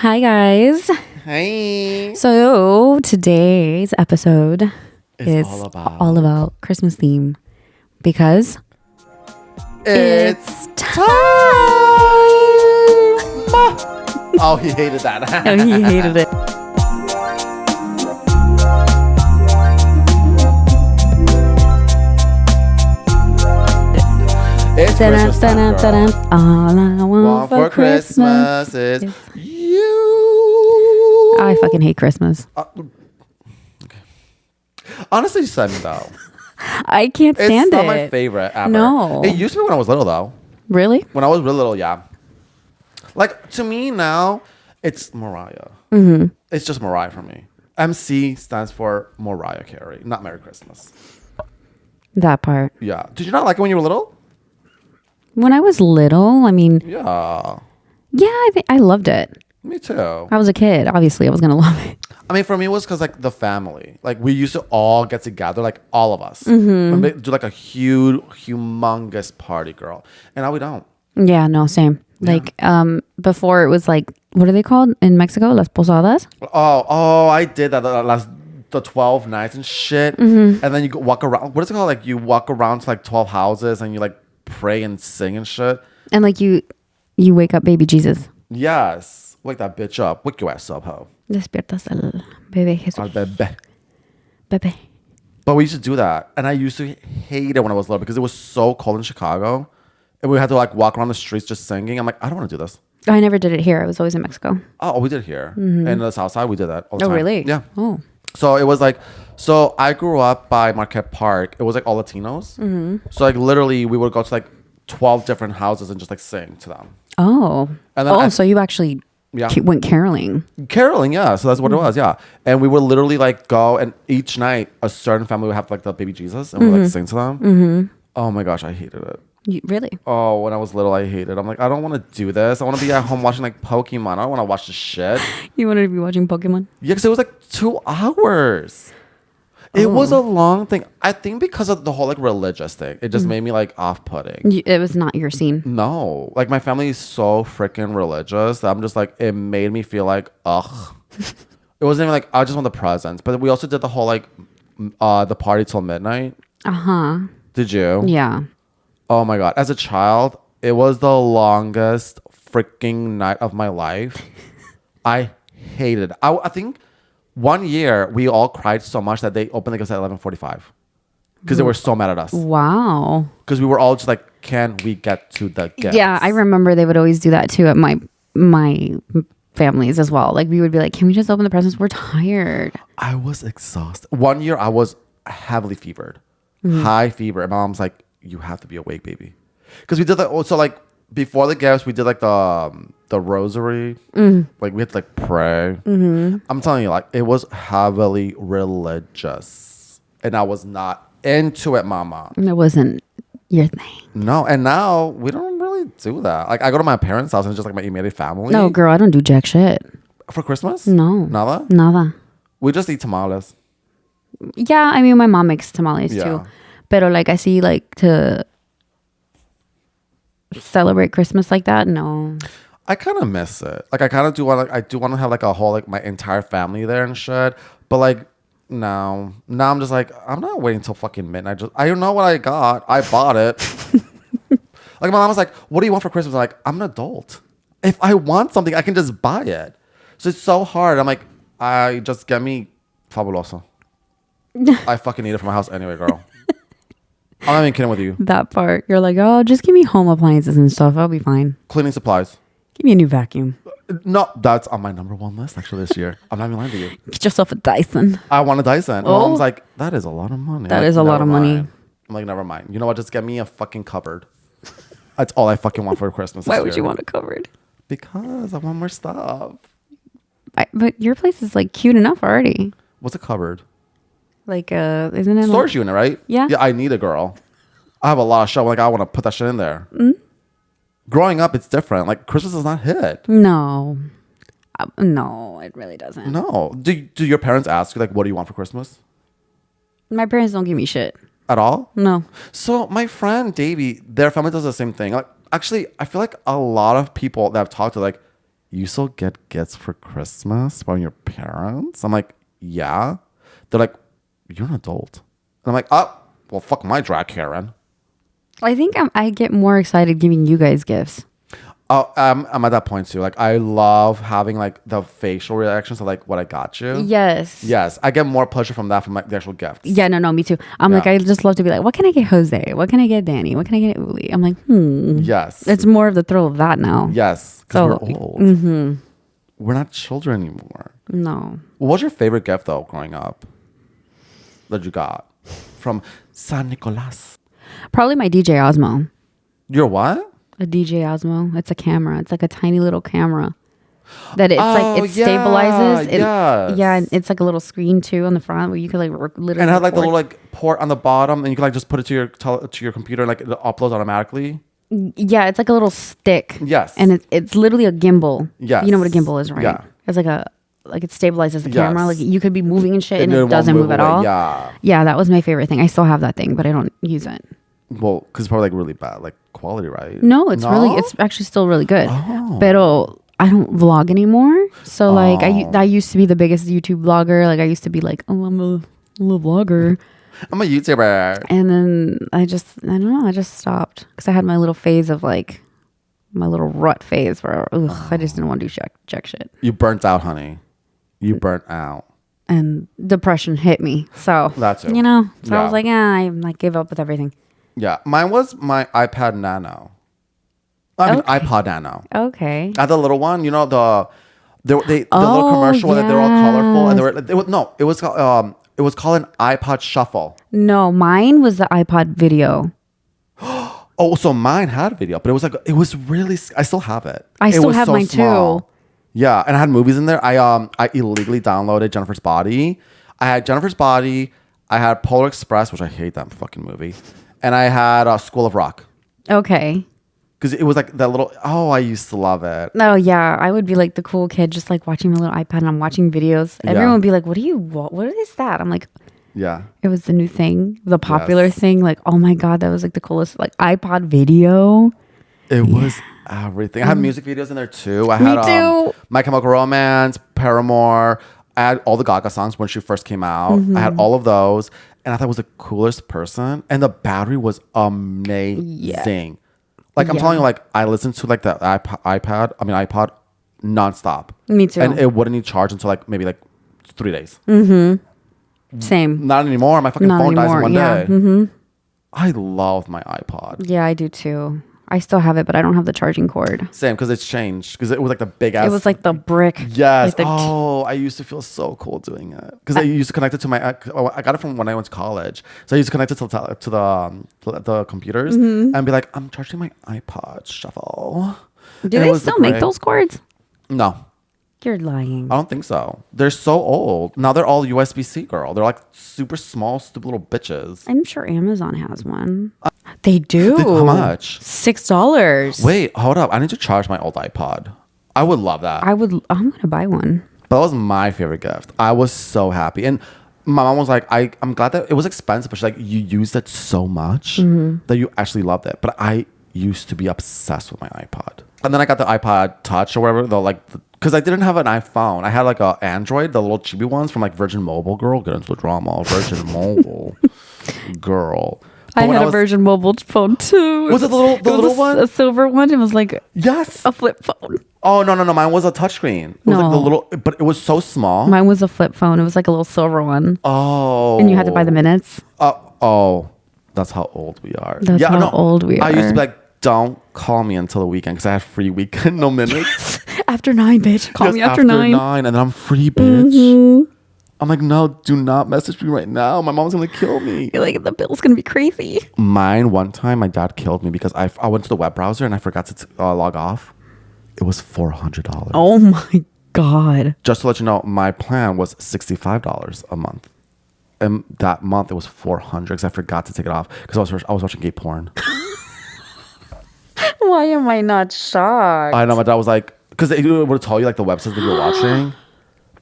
Hi, guys. Hey. So today's episode is all about Christmas theme because it's time. Oh, he hated that. oh, he hated it. It's Christmas time, girl. All I want Want for Christmas is you. I fucking hate Christmas. Okay. Honestly, same though. I can't stand It's it. not my favorite ever. No. It used to be when I was little though. Really? When I was really little, yeah. Like to me now, it's Mariah. Mm-hmm. It's just Mariah for me. MC stands for Mariah Carey, not Merry Christmas. That part. Yeah. Did you not like it when you were little? When I was little, I mean, Yeah. I think I loved it. Me too. I was a kid. Obviously, I was gonna love it. I mean, for me, it was because like the family. Like we used to all get together, like all of us, Mm-hmm. and do like a huge, humongous party, girl. And now we don't. Yeah, no, same. Yeah. Like, before it was like, what are they called in Mexico? Las posadas? Oh, I did that the 12 nights and shit. Mm-hmm. And then you go walk around. What is it called? Like you walk around to like 12 houses and you like pray and sing and shit. And like you wake up baby Jesus. Yes. Wake that bitch up. Wake your ass up, ho. Despiertas al bebé Jesús. Al bebé. Bebé. But we used to do that. And I used to hate it when I was little because it was so cold in Chicago. And we had to like walk around the streets just singing. I'm like, I don't want to do this. I never did it here. I was always in Mexico. Oh, we did it here. And the South Side, we did that all the Oh, time. really? Yeah. Oh. So it was like, so I grew up by Marquette Park. It was like all Latinos. Mm-hmm. So like literally we would go to like 12 different houses and just like sing to them. Oh. And then so you actually went caroling. Caroling, yeah. So that's what it was, yeah. And we would literally like go and each night a certain family would have like the baby Jesus and we would like sing to them. Mm-hmm. Oh my gosh, I hated it. Really? Oh, when I was little, I hated it. I'm like, I don't want to do this. I want to be at home watching like Pokemon. I don't want to watch this shit. You wanted to be watching Pokemon? Yeah, because it was like 2 hours. It was a long thing. I think because of the whole like religious thing, it just made me like off-putting. It was not your scene. No, like my family is so freaking religious that I'm just like, it made me feel like, ugh. It wasn't even like, I just want the presents. But we also did the whole like, the party till midnight. Uh-huh. Did you? Yeah. Oh my God. As a child, it was the longest freaking night of my life. I hated it. I think one year we all cried so much that they opened the gifts at 11:45 because they were so mad at us. Wow. Because we were all just like, can we get to the gifts? Yeah, I remember they would always do that too at my families as well. Like we would be like, can we just open the presents? We're tired. I was exhausted. One year I was heavily fevered, high fever. And my mom's like, you have to be awake, baby. Because we did that. So like before the gifts, we did like the rosary. Like we had to like pray. I'm telling you, like it was heavily religious. And I was not into it, mama. It wasn't your thing. No, and now we don't really do that. Like I go to my parents' house and it's just like my immediate family. No, girl, I don't do jack shit. For Christmas? No. Nada? Nada. We just eat tamales. Yeah, I mean, my mom makes tamales Yeah. too. But like, I see like to celebrate Christmas like that. No. I kind of miss it. Like I kind of do want to. I do want to have like a whole like my entire family there and shit. But like now I'm just like I'm not waiting till fucking midnight. I don't know what I got. I bought it. Like my mom was like, "What do you want for Christmas?" I'm like, I'm an adult. If I want something, I can just buy it. So it's so hard. I'm like, I just get me Fabuloso. I fucking need it for my house anyway, girl. I'm not even kidding with you. That part. You're like, oh, just give me home appliances and stuff. I'll be fine. Cleaning supplies. Give me a new vacuum. No, that's on my number one list actually this year. I'm not even lying to you. Get yourself a Dyson. I want a Dyson. Oh. My mom's like, that is a lot of money. That I'm is like, a lot of "Never money." mind." I'm like, never mind. You know what? Just get me a fucking cupboard. That's all I fucking want for Christmas. Why this would year. you want a cupboard? Because I want more stuff. But your place is like cute enough already. What's a cupboard? Like, isn't it? Storage unit, right? Yeah. Yeah, I need a girl. I have a lot of shit. Like, I want to put that shit in there. Growing up, it's different. Like, Christmas is not hit. No. No, it really doesn't. No. Do your parents ask you, like, what do you want for Christmas? My parents don't give me shit. At all? No. So my friend Davey, their family does the same thing. Like, actually, I feel like a lot of people that I've talked to, like, you still get gifts for Christmas from your parents? I'm like, yeah. They're like, you're an adult. And I'm like, oh, well, fuck my drag, Karen. I think I get more excited giving you guys gifts. Oh, I'm at that point too. Like, I love having like the facial reactions of like what I got you. Yes, I get more pleasure from that from like the actual gifts. Yeah, no, me too. I'm like, I just love to be like, what can I get Jose? What can I get Danny? What can I get Uli? I'm like, Yes, it's more of the thrill of that now. Yes, because So, we're old. We're not children anymore. No. What was your favorite gift though growing up that you got from San Nicolas? Probably my DJ Osmo. Your what? A DJ Osmo. It's a camera. It's like a tiny little camera that it's like it stabilizes. Yes. Yeah, and it's like a little screen too on the front where you can like literally. And it had like the little like port on the bottom, and you can like just put it to your computer, and like it uploads automatically. Yeah, it's like a little stick. Yes. And it's literally a gimbal. Yes. You know what a gimbal is, right? Yeah. It's like it stabilizes the camera. Yes. Like you could be moving and shit, and it it won't doesn't move at away. all. Yeah. Yeah, that was my favorite thing. I still have that thing, but I don't use it. Well, because it's probably like really bad, like quality, right? No, it's actually still really good. Oh. But I don't vlog anymore. So like I used to be the biggest YouTube vlogger. Like I used to be like, oh, I'm a little vlogger. I'm a YouTuber. And then I don't know. I just stopped because I had my little phase of like my little rut phase where I just didn't want to do check shit. You burnt out, honey. You burnt out. And depression hit me. So That's it. you know. So I Yeah. was like, I like gave up with everything. Yeah, mine was my iPad Nano. I mean, Okay. iPod Nano. Okay. I had the little one, you know, the little commercial where they're all colorful, and it was called an iPod Shuffle. No, mine was the iPod Video. Oh, so mine had video, but it was really. I still have it. I It still was have so mine small. too. Yeah, and I had movies in there. I illegally downloaded Jennifer's Body. I had Jennifer's Body. I had Polar Express, which I hate that fucking movie, and I had School of Rock. Okay. Because it was like that little. Oh, I used to love it. Oh yeah, I would be like the cool kid, just like watching my little iPad and I'm watching videos. Everyone would be like, what is that? I'm like, Yeah. it was the new thing, the popular thing. Like, oh my God, that was like the coolest, like iPod Video. It was everything. I had music videos in there too. I had too. My Chemical Romance, Paramore. I had all the Gaga songs when she first came out. I had all of those. And I thought I was the coolest person. And the battery was amazing. Like I'm telling you, like I listened to like the iPod nonstop. Me too. And it wouldn't need charge until like maybe like 3 days. Same. Not anymore. My fucking Not phone dies in anymore, one yeah. day. I love my iPod. Yeah, I do too. I still have it, but I don't have the charging cord. Same, because it's changed. Because it was like the big ass. It was like the brick. Yes. Like the I used to feel so cool doing it because I used to connect it to my. I got it from when I went to college, so I used to connect it to the computers and be like, I'm charging my iPod Shuffle. Do they still make those cords? No, You're lying. I don't think so. They're so old now. They're all USB-C, girl. They're like super small, stupid little bitches. I'm sure Amazon has one. They do. How much? $6. Wait, hold up. I need to charge my old iPod. I would love that. I'm gonna buy one. But that was my favorite gift. I was so happy. And my mom was like, I'm glad that it was expensive, but she's like, you used it so much that you actually loved it. But I used to be obsessed with my iPod. And then I got the iPod Touch or whatever, because I didn't have an iPhone. I had like an Android, the little chibi ones from like Virgin Mobile. Girl, get into the drama. Virgin Mobile. Girl. But I had a Virgin Mobile phone too. Was it the little one? A silver one. It was like Yes. a flip phone. Oh, no. Mine was a touchscreen. It was like the little, but it was so small. Mine was a flip phone. It was like a little silver one. Oh. And you had to buy the minutes. That's how old we are. That's how old we are. I used to be like, don't call me until the weekend because I had free weekend, no minutes. After 9, bitch. Call Yes, me after 9. And then I'm free, bitch. I'm like, no, do not message me right now. My mom's gonna kill me. You're like, the bill's gonna be crazy. Mine, one time, my dad killed me because I went to the web browser and I forgot to log off. It was $400. Oh my God. Just to let you know, my plan was $65 a month. And that month it was $400 because I forgot to take it off because I was watching gay porn. Why am I not shocked? I know, my dad was like, because they would tell you like the websites that you were watching,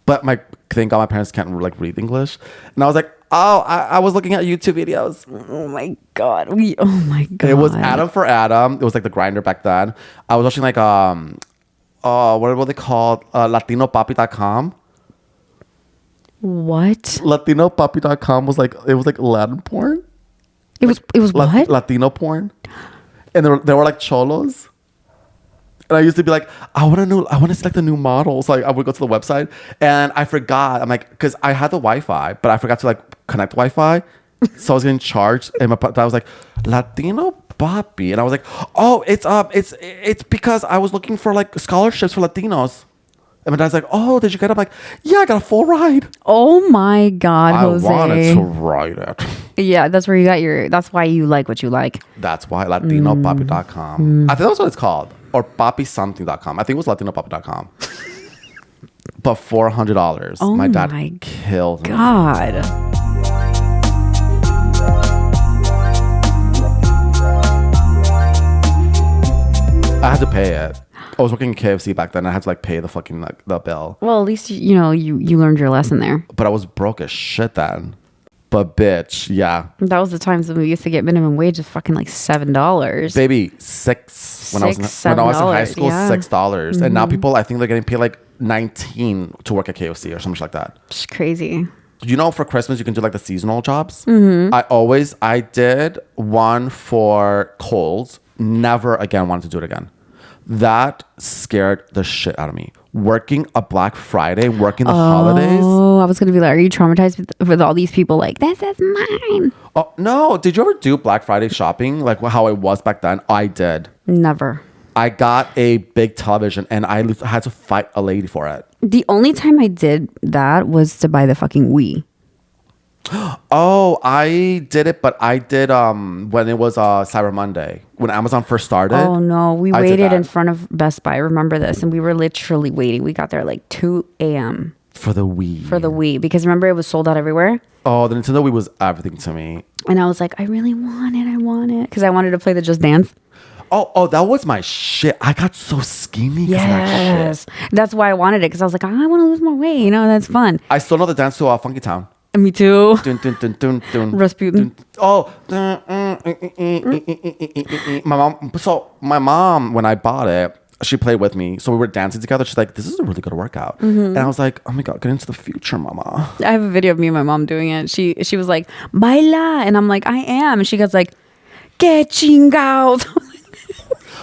but thank God my parents can't like read English, and I was like, oh, I was looking at YouTube videos. Oh my God. Oh my God. It was Adam for Adam. It was like the grinder back then. I was watching like what were they called? LatinoPapi.com. What? LatinoPapi.com was like, it was like Latin porn. It was what? Latino porn. And they were like cholos. And I used to be like, I want to see like the new models. Like I would go to the website and I forgot. I'm like, because I had the Wi-Fi, but I forgot to like connect Wi-Fi. So I was getting charged. And my dad was like, Latino Papi. And I was like, oh, it's because I was looking for like scholarships for Latinos. And my dad's like, oh, did you get it? I'm like, yeah, I got a full ride. Oh my God, Jose. I wanted to ride it. Yeah, that's where you got that's why you like what you like. That's why LatinoPapi.com. I think that's what it's called. Or PapiSomething.com. I think it was LatinoPapi.com. But $400. Oh my dad my killed me. God. I had to pay it. I was working at KFC back then. I had to like pay the fucking like the bill. Well, at least you learned your lesson there. But I was broke as shit then. But bitch, yeah. That was the times when we used to get minimum wage of fucking like $7. Baby, $6 when I was in high school, yeah. $6. And now people, I think they're getting paid like $19 to work at KFC or something like that. It's crazy. You know, for Christmas you can do like the seasonal jobs. I did one for Kohl's. Never again wanted to do it again. That scared the shit out of me. Working a Black Friday, working the holidays. Oh, I was gonna be like, are you traumatized with all these people? Like, that's mine. Oh no! Did you ever do Black Friday shopping like how it was back then? I did. Never. I got a big television and I had to fight a lady for it. The only time I did that was to buy the fucking Wii. Oh, I did it, but I did when it was Cyber Monday when Amazon first started. Oh no, we waited in front of Best Buy. I remember this, and we were literally waiting. We got there like 2 a.m. for the Wii. Because remember it was sold out everywhere. Oh, the Nintendo Wii was everything to me. And I was like, I really want it, because I wanted to play the Just Dance. Oh, that was my shit. I got so skinny. Yes, that's why I wanted it, because I was like, I want to lose my weight. That's fun. I still know the dance to Funky Town. Me too. Dun, dun, dun, dun, dun, Rasputin. Dun, oh, my mom, when I bought it, she played with me. So we were dancing together. She's like, this is a really good workout. And I was like, oh my God, get into the future, mama. I have a video of me and my mom doing it. She was like, baila. And I'm like, I am. And she goes like, que chingados.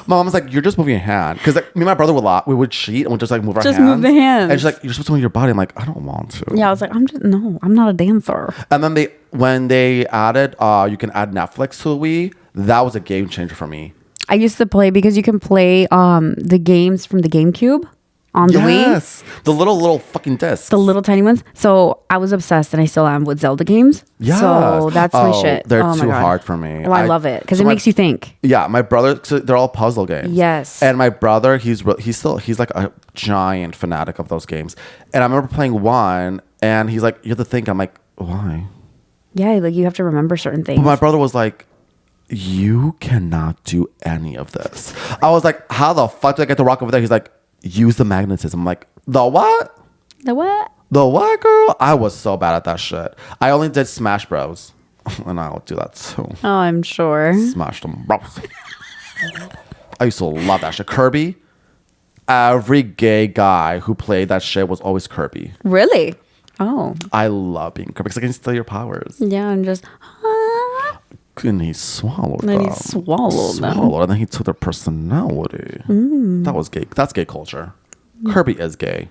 My mom was like, you're just moving your hand. Because like, me and my brother we would cheat and we'd just like move our hands. Just move the hands. And she's like, you're supposed to move your body. I'm like, I don't want to. Yeah, I was like, I'm not a dancer. And then when they added, you can add Netflix to the Wii. That was a game changer for me. I used to play, because you can play the games from the GameCube on the Wii. Yes, the little fucking discs. The little tiny ones. So I was obsessed, and I still am, with Zelda games. Yeah. So that's my shit. They're my too God. hard for me. Well, I love it, because it makes you think. Yeah, my brother, so they're all puzzle games. Yes. And my brother, he's like a giant fanatic of those games. And I remember playing one, and he's like, you have to think. I'm like, why? Yeah, like you have to remember certain things. But my brother was like, you cannot do any of this. I was like, how the fuck do I get to rock over there? He's like, use the magnetism. I'm like, the what? The what? The what, girl? I was so bad at that shit. I only did Smash Bros. And I'll do that too. Oh, I'm sure. Smash them bros. I used to love that shit. Kirby. Every gay guy who played that shit was always Kirby. Really? Oh. I love being Kirby because I can steal your powers. Yeah, and just... And he swallowed them. And he swallowed them. And then he took their personality. That was gay. That's gay culture. Kirby is gay.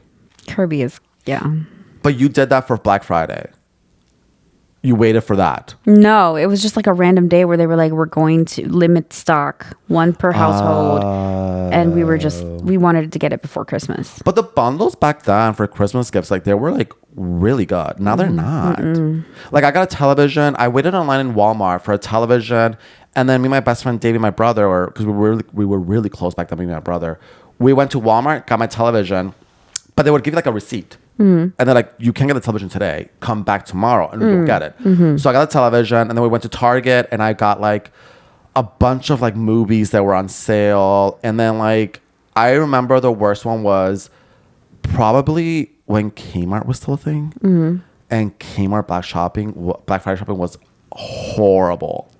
Kirby is, yeah. But you did that for Black Friday. You waited for that. No, it was just like a random day where they were like, we're going to limit stock, one per household. And we wanted to get it before Christmas. But the bundles back then for Christmas gifts, like they were like really good. Now they're not. Like I got a television. I waited online in Walmart for a television. And then me and my best friend Davey, my brother, because we were really close back then, me and my brother. We went to Walmart, got my television, but they would give you like a receipt. And they're like, you can't get the television today. Come back tomorrow and you'll get it. So I got the television, and then we went to Target, and I got like a bunch of like movies that were on sale. And then like, I remember the worst one was probably when Kmart was still a thing. And Kmart Black Friday shopping was horrible.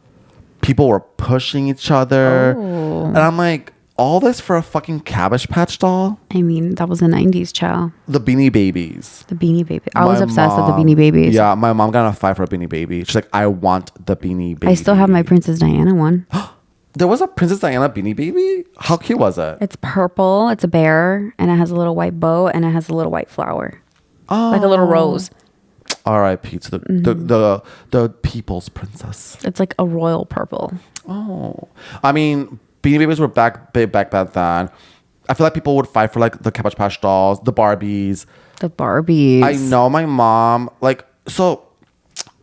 People were pushing each other. And I'm like, all this for a fucking Cabbage Patch doll? I mean, that was the 90s, child. The Beanie Babies. The Beanie Baby. I was My obsessed with the mom- Beanie Babies. Yeah, my mom got in a fight for a Beanie Baby. She's like, I want the Beanie Baby. I still have my Princess Diana one. There was a Princess Diana Beanie Baby? How cute was it? It's purple. It's a bear, and it has a little white bow, and it has a little white flower, Oh. like a little rose. R.I.P. to the people's princess. It's like a royal purple. Oh. I mean, Beanie Babies were big back then. I feel like people would fight for like the Cabbage Patch dolls, the Barbies. The Barbies. I know my mom, like, so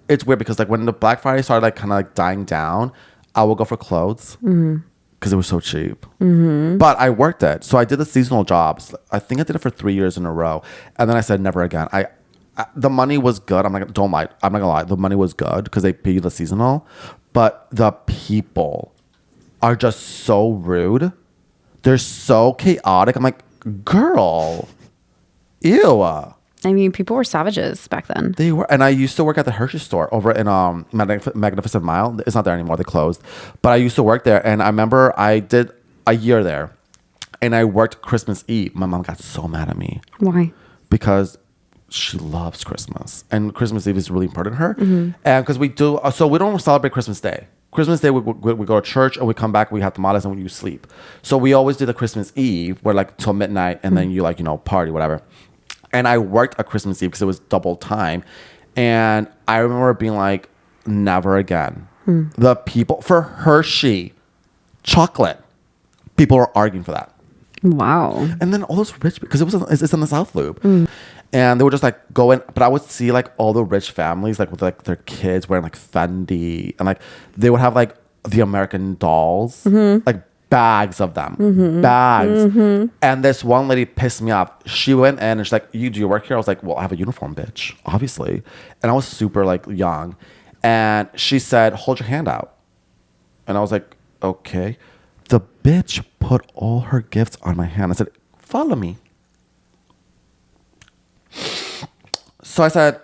it's weird because like when the Black Friday started like kind of like dying down, I would go for clothes because it was so cheap. But I worked it. So I did the seasonal jobs. I think I did it for 3 years in a row. And then I said, never again. The money was good. I'm not gonna lie. The money was good because they pay you the seasonal. But the people are just so rude. They're so chaotic. I'm like, girl, ew. I mean, people were savages back then. They were, and I used to work at the Hershey store over in Magnificent Mile. It's not there anymore; they closed. But I used to work there, and I remember I did a year there, and I worked Christmas Eve. My mom got so mad at me Why? because she loves Christmas, and Christmas Eve is really important to her. And because we do, so we don't celebrate Christmas Day. Christmas Day, we go to church and we come back, we have tamales and you sleep. So we always do the Christmas Eve, where like till midnight, and then you like, you know, party, whatever. And I worked a Christmas Eve because it was double time. And I remember being like, never again. The people, for Hershey chocolate, people were arguing for that. Wow. And then all those rich, because it's in the South Loop. And they would just like go in, but I would see like all the rich families, like with like their kids wearing like Fendi. And like they would have like the American dolls, like bags of them, bags. And this one lady pissed me off. She went in and she's like, do you work here? I was like, well, I have a uniform, bitch, obviously. And I was super like young. And she said, hold your hand out. And I was like, okay. The bitch put all her gifts on my hand. I said, follow me. So I said,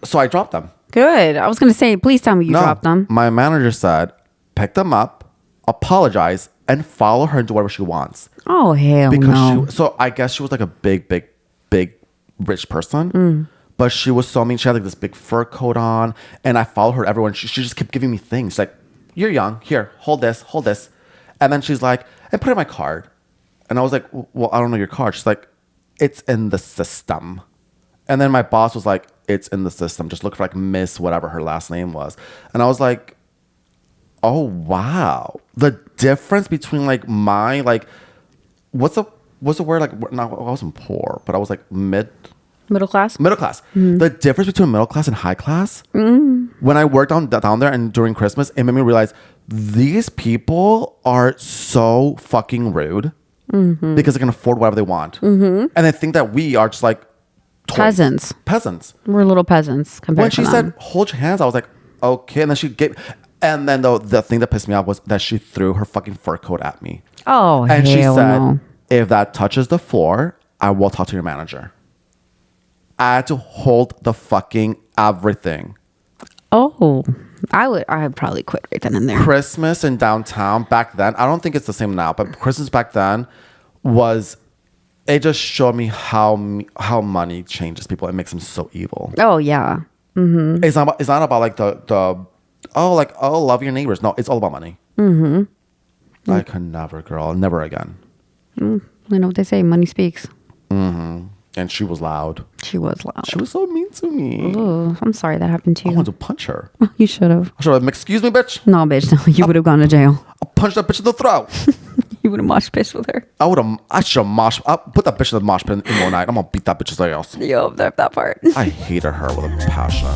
so I dropped them. Good. I was going to say, please tell me you dropped them. My manager said, pick them up, apologize, and follow her and do whatever she wants. Oh, hell no. So I guess she was like a big rich person. But she was so mean. She had like this big fur coat on. And I followed her everywhere. And she just kept giving me things. She's like, you're young. Here, hold this. And then she's like, and put in my card. And I was like, well, I don't know your card. She's like, it's in the system. And then my boss was like, it's in the system. Just look for like Miss whatever her last name was. And I was like, oh, wow. The difference between like my, like, what's the word? Like, no, I wasn't poor, but I was like Middle class? middle class. The difference between middle class and high class, when I worked down there and during Christmas, it made me realize these people are so fucking rude because they can afford whatever they want. And they think that we are just like toys. Peasants. We're little peasants compared When to she them. said, hold your hands, I was like, okay. And then she gave, and then the thing that pissed me off was that she threw her fucking fur coat at me. Oh, And she hell said, no. if that touches the floor, I will talk to your manager. I had to hold the fucking everything. Oh, I'd probably quit right then and there. Christmas in downtown back then, I don't think it's the same now, but Christmas back then was, it just showed me how money changes people. It makes them so evil. Oh, yeah. It's not about like the love your neighbors. No, it's all about money. I could never, girl, never again. You know what they say, money speaks. And she was loud. She was loud. She was so mean to me. Oh, I'm sorry that happened to I you. wanted to punch her. You should have. I should have, excuse me, bitch. No, bitch, no. You would have gone to jail. I'll punch that bitch in the throat. You would have mosh pitched with her. I should have I'll put that bitch in the mosh pit in one night. I'm going to beat that bitch's ass. Yo, that part. I hated her with a passion.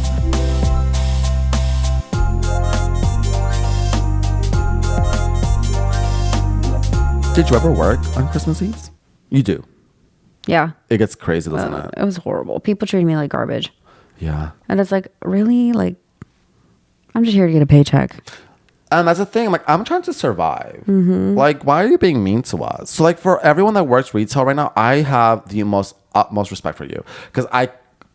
Did you ever work on Christmas Eve? You do. Yeah. It gets crazy, doesn't it? It was horrible. People treated me like garbage. Yeah. And it's like, really? Like, I'm just here to get a paycheck. And that's the thing. Like, I'm trying to survive. Like, why are you being mean to us? So, like, for everyone that works retail right now, I have the utmost respect for you. Because I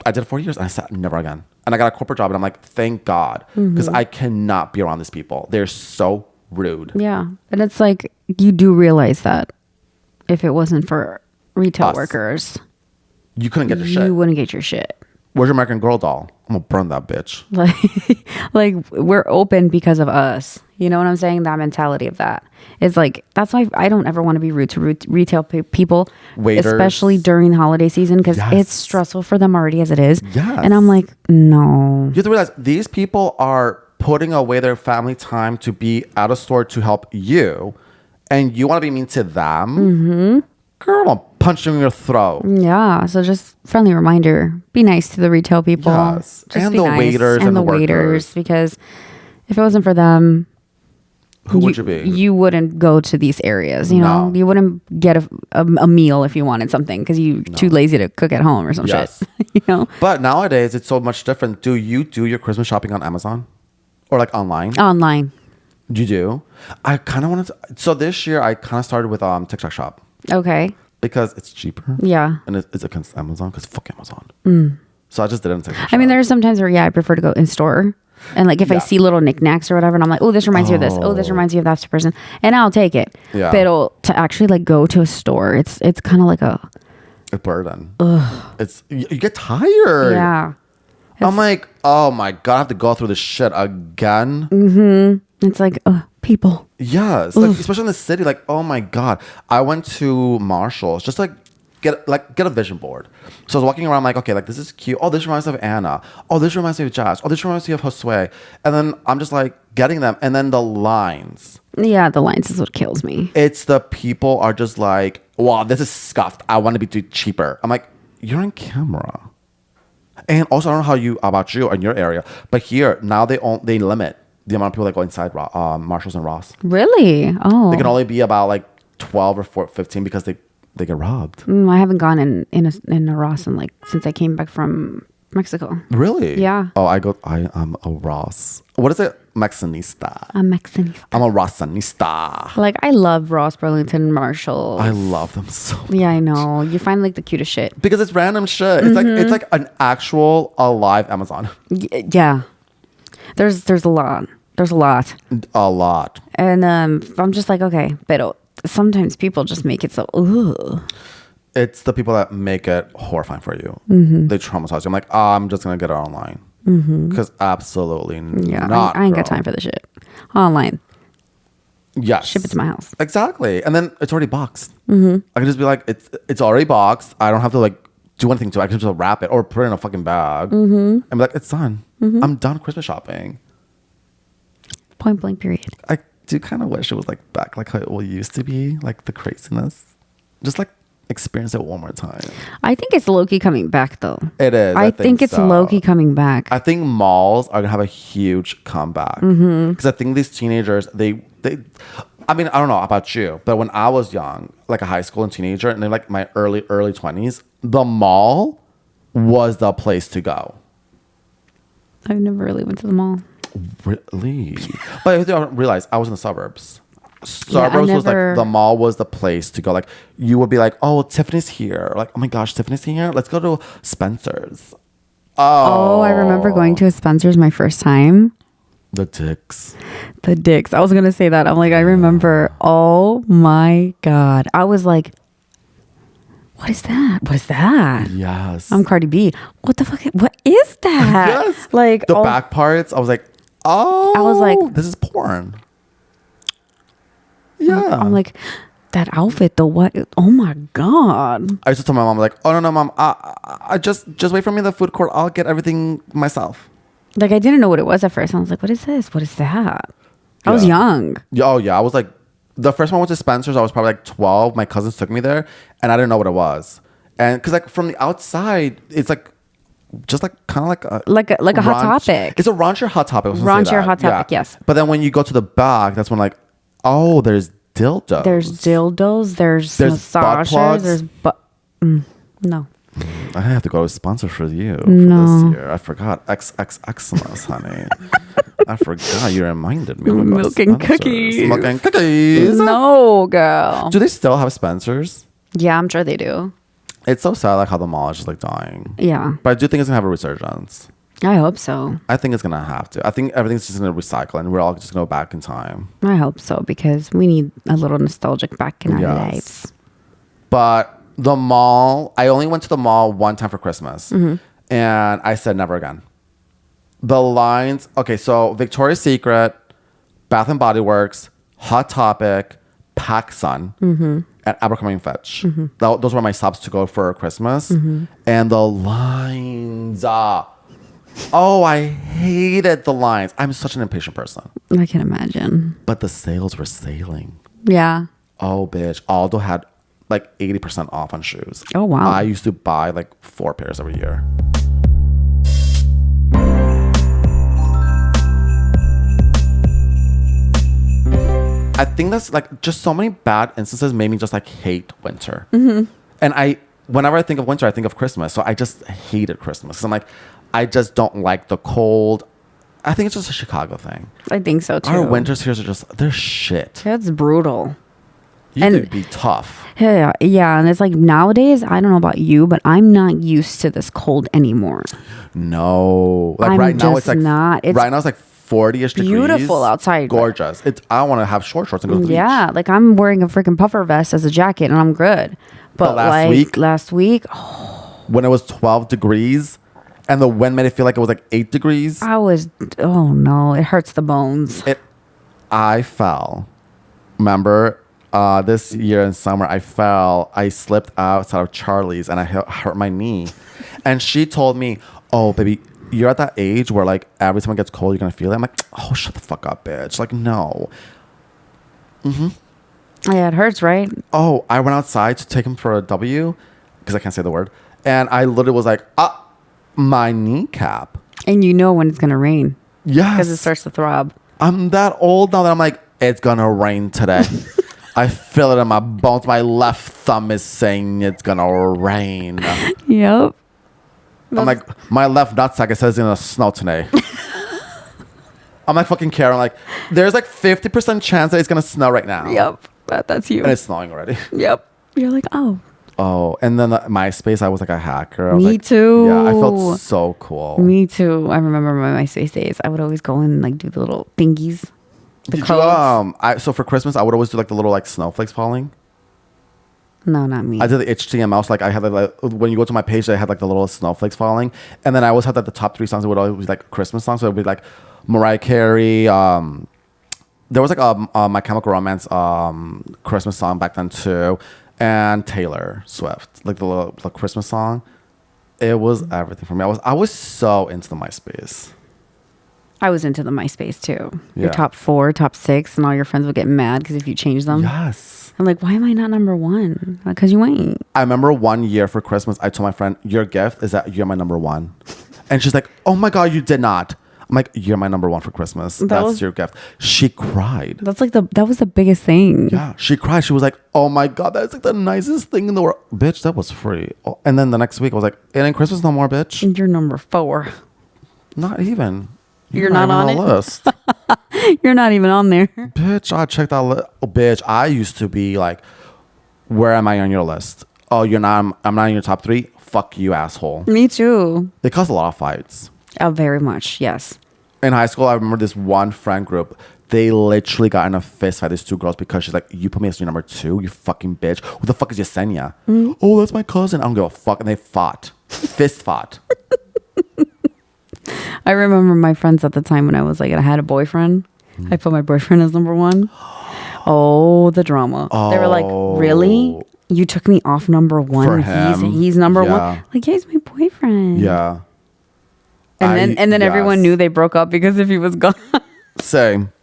did it for years and I said, never again. And I got a corporate job and I'm like, thank God. Because I cannot be around these people. They're so rude. Yeah. And it's like, you do realize that if it wasn't for retail Us. workers, You couldn't get your you shit. wouldn't get your shit. Where's your American Girl doll? I'm gonna burn that bitch. Like we're open because of us. You know what I'm saying? That mentality of that is like, that's why I don't ever want to be rude to retail people, Waiters. especially during the holiday season, because Yes. it's stressful for them already as it is. Yes. And I'm like, no. You have to realize these people are putting away their family time to be at a store to help you, and you want to be mean to them. Mm-hmm. Girl, I'll punch you in your throat. Yeah. So just friendly reminder, be nice to the retail people. Yes. Just And be the nice. waiters and the waiters, workers. because if it wasn't for them, Who would you be? You wouldn't go to these areas, you know? No. You wouldn't get a meal if you wanted something because you're too lazy to cook at home or some Yes. shit. You know? But nowadays, it's so much different. Do you do your Christmas shopping on Amazon? Or like online? Online. You do? I kind of wanted to. So this year, I kind of started with TikTok Shop. Okay. Because it's cheaper. Yeah. And it's against Amazon because fuck Amazon. So I just did it on TikTok Shop. I mean, there's sometimes where, I prefer to go in store. And like if I see little knickknacks or whatever, and I'm like, oh, this reminds you of this. Oh, this reminds you of that person. And I'll take it. Yeah. But to actually like go to a store, it's kind of like a burden. It's you get tired. yeah. I'm like, oh my god, I have to go through this shit again. It's like people. Yes, like especially in the city. Like, oh my god, I went to Marshall's just to, get a vision board. So I was walking around like, okay, like this is cute. Oh, this reminds me of Anna. Oh, this reminds me of Jazz. Oh, this reminds me of Josue. And then I'm just like getting them, and then the lines. Yeah, the lines is what kills me. It's the people are just like, wow, this is scuffed. I want to be cheaper. I'm like, you're on camera. And also, I don't know about you in your area, but here now they limit the amount of people that go inside Marshalls and Ross. Really? Oh, They can only be about like 12 or 15 because they get robbed. I haven't gone in a Ross in like since I came back from Mexico. Really? Yeah. Oh, I am a Ross. What is it? Mexinista. I'm Mexican. I'm a Rossanista. Like I love Ross, Burlington, Marshall. I love them so much. Yeah, I know. You find like the cutest shit. Because it's random shit. It's like an actual alive Amazon. Yeah. There's a lot. There's a lot. A lot. And I'm just like, okay, but sometimes people just make it so ugh. It's the people that make it horrifying for you. They traumatize you. I'm like, I'm just gonna get it online. Because absolutely Yeah, not. I ain't girl. got time for the shit. Online. Yes. Ship it to my house. Exactly. And then it's already boxed. I can just be like, it's already boxed. I don't have to like do anything to it. I can just wrap it or put it in a fucking bag. And be like, it's done. I'm done Christmas shopping. Point blank period. I do kind of wish it was like back like how it used to be, like the craziness. Just like experience it one more time. I think it's low-key coming back though. It is. I think it's so. low-key coming back. I think malls are gonna have a huge comeback because I think these teenagers they I mean, I don't know about you, but when I was young, like a high school and teenager, and then like my early 20s, the mall was the place to go. I've never really went to the mall. Really? But I don't realize I was in the suburbs. Yeah, Suburbs was like the mall was the place to go. Like you would be like, oh, Tiffany's here. Like, oh my gosh, Tiffany's here. Let's go to Spencer's. Oh, I remember going to a Spencer's my first time. The dicks. The dicks. I was gonna say that. I'm like, I remember. Oh my god. I was like, what is that? What is that? Yes. I'm Cardi B. What the fuck? What is that? Yes. Like the back parts. I was like, oh. I was like, this is porn. Yeah. I'm like, that outfit though. What? Oh my god. I used to tell my mom like, oh no, mom, I just wait for me in the food court. I'll get everything myself. Like I didn't know what it was at first. I was like, what is this? What is that? I was young. Yeah, oh yeah, I was like, the first time I went to Spencer's, I was probably like 12. My cousins took me there, and I didn't know what it was. And because like from the outside, it's like just like kind of like a Hot Topic. It's a raunchier Hot Topic. Raunchier Hot Topic, yes. But then when you go to the back, that's when like, oh, there's dildos. There's dildos. There's massagers. plugs. There's no. I have to go to sponsor for you for No. this year. I forgot. Xmas, honey. I forgot. You reminded me. Milk and cookies. Milk and cookies. No, girl. Do they still have Spencer's? Yeah, I'm sure they do. It's so sad, like how the mall is just like dying. Yeah. But I do think it's gonna have a resurgence. I hope so. I think it's gonna have to. I think everything's just gonna recycle, and we're all just gonna go back in time. I hope so because we need a little nostalgic back in our Yes. lives. But the mall, I only went to the mall one time for Christmas, and I said never again. The lines. Okay, so Victoria's Secret, Bath and Body Works, Hot Topic, PacSun, and Abercrombie and Fitch. Those were my stops to go for Christmas, and the lines. Oh, I hated the lines. I'm such an impatient person. I can imagine. But the sales were sailing. Yeah. Oh, bitch. Aldo had like 80% off on shoes. Oh, wow. I used to buy like 4 pairs every year. I think that's like just so many bad instances made me just like hate winter. And whenever I think of winter, I think of Christmas. So I just hated Christmas. 'Cause I'm like, I just don't like the cold. I think it's just a Chicago thing. I think so too. Our winters here are just, they're shit. It's brutal. You could be tough. Yeah, yeah, and it's like nowadays, I don't know about you, but I'm not used to this cold anymore. No. Like I'm right now, just it's like, not. It's right now it's like 40-ish degrees. beautiful outside. Gorgeous. I want to have short shorts and go to the Yeah, beach. like I'm wearing a freaking puffer vest as a jacket and I'm good. But last week, when it was 12 degrees and the wind made it feel like it was like 8 degrees. oh no, it hurts the bones. I fell. Remember this year in summer, I slipped outside of Charlie's and I hurt my knee. And she told me, oh, baby, you're at that age where like every time it gets cold, you're going to feel it. I'm like, oh, shut the fuck up, bitch. Like, no. Yeah, it hurts, right? Oh, I went outside to take him for a W because I can't say the word. And I literally was like, my kneecap. And you know when it's going to rain. Yes. Because it starts to throb. I'm that old now that I'm like, it's going to rain today. I feel it in my bones. My left thumb is saying it's going to rain. Yep. I'm like, my left nutsack, it says it's going to snow today. I'm like fucking Karen. Like, there's like 50% chance that it's going to snow right now. Yep. That's you. And it's snowing already. Yep. You're like, oh. Oh, and then MySpace, I was like a hacker. I was Me like, too. Yeah, I felt so cool. Me too. I remember my MySpace days. I would always go and like do the little thingies. The codes. So for Christmas, I would always do like the little like snowflakes falling. No, not me. I did the HTML. So like I had like when you go to my page, I had like the little snowflakes falling, and then I always had like the top 3 songs. It would always be like Christmas songs. So it would be like Mariah Carey. There was like a My Chemical Romance Christmas song back then too, and Taylor Swift, like the Christmas song. It was everything for me. I was so into the MySpace. I was into the MySpace too. Yeah. Your top 4, top 6, and all your friends would get mad because if you change them. Yes. I'm like, why am I not number 1? Because you ain't. I remember one year for Christmas, I told my friend, your gift is that you're my number 1. And she's like, oh my God, you did not. I'm like, you're my number 1 for Christmas. That's your gift. She cried. That's like that was the biggest thing. Yeah, she cried. She was like, oh my God, that's like the nicest thing in the world. Bitch, that was free. Oh, and then the next week I was like, it ain't Christmas no more, bitch. And you're number 4. Not even. You're not on the list. You're not even on there. Bitch, I checked that list. Oh, bitch, I used to be like, where am I on your list? Oh, you're not. I'm not in your top 3. Fuck you, asshole. Me too. They caused a lot of fights. Oh, very much. Yes. In high school, I remember this one friend group. They literally got in a fist fight, these 2 girls, because she's like, you put me as your number 2, you fucking bitch. Who the fuck is Yesenia? Oh, that's my cousin. I don't give a fuck. And they fought. Fist fought. I remember my friends at the time when I was like, I had a boyfriend. I put my boyfriend as number 1. Oh, the drama. They were like, really? You took me off number 1? For him. He's number 1? Like, yeah, he's my boyfriend. Yeah. And then everyone knew they broke up because if he was gone. Same.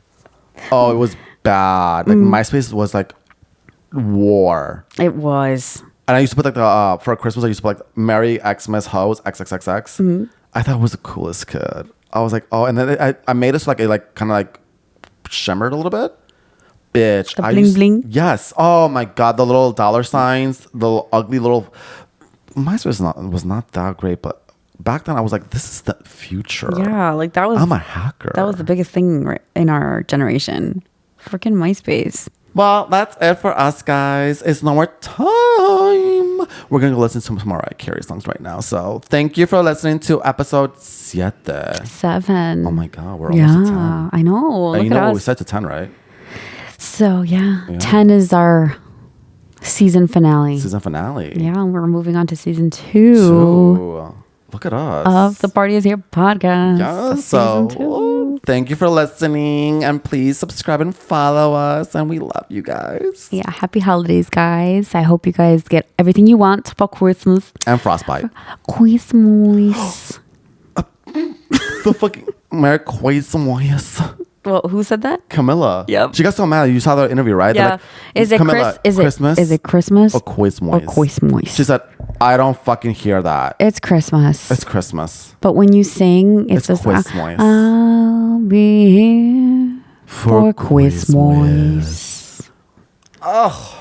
Oh, it was bad. Like MySpace was like war. It was. And I used to put like for Christmas, I used to put like Merry Xmas Hoes XXXX. I thought it was the coolest kid. I was like, oh, and then I made it so like it like kind of like shimmered a little bit. Bitch. The bling bling? Yes. Oh my God. The little dollar signs, the little ugly little. MySpace was not that great, but back then I was like, this is the future. Yeah, like that was. I'm a hacker. That was the biggest thing in our generation. Freaking MySpace. Well, that's it for us, guys. It's no more time. We're going to go listen to some Mariah Carey songs right now. So thank you for listening to episode 7. Oh my God, we're almost at 10. I know. And Look you know at what us. we said to 10, right? So, yeah. 10 is our season finale. Season finale. Yeah, we're moving on to season 2. Look at us. Of the Party Is Here podcast. Yeah, Season so 2. thank you for listening. And please subscribe and follow us. And we love you guys. Yeah, happy holidays, guys. I hope you guys get everything you want for Christmas. And frostbite. Christmas. The fucking Merry Christmas. Well, who said that? Camilla. Yep. She got so mad. You saw the interview, right? Yeah. Like, Is it Camilla, Christmas? Is it Christmas? Or Christmas. Or Christmas. She said, I don't fucking hear that. It's Christmas. It's Christmas. But when you sing, it's just Christmas. I'll be here for Christmas. Ugh.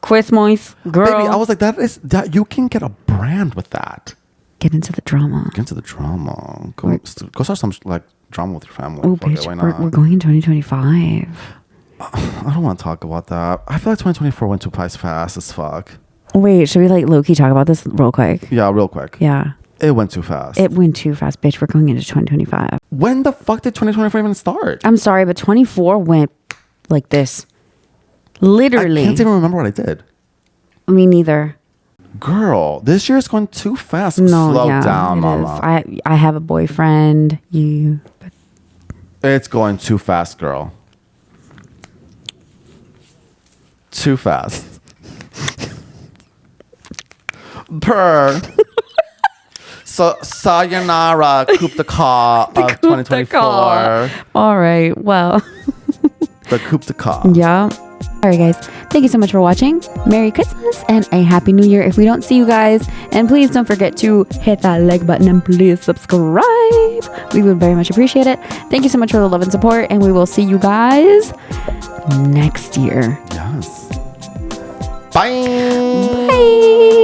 Christmas, girl. Baby, I was like, that you can get a brand with that. Get into the drama. Get into the drama. Go start some like drama with your family. Oh, Fuck it, bitch, why not? we're going in 2025. I don't want to talk about that. I feel like 2024 went too fast as fuck. Wait, should we like low-key talk about this real quick? Yeah, real quick. Yeah. It went too fast. It went too fast, bitch. We're going into 2025. When the fuck did 2024 even start? I'm sorry, but 24 went like this. Literally. I can't even remember what I did. Me neither. Girl, this year is going too fast. No, Slow yeah, down, it mama. is. I have a boyfriend. It's going too fast, girl. Too fast. Purr. So, sayonara, coup de car of 2024. All right. Well. The coup de car. Yeah. All right, guys. Thank you so much for watching. Merry Christmas and a Happy New Year if we don't see you guys. And please don't forget to hit that like button and please subscribe. We would very much appreciate it. Thank you so much for the love and support. And we will see you guys next year. Yes. Bye. Bye.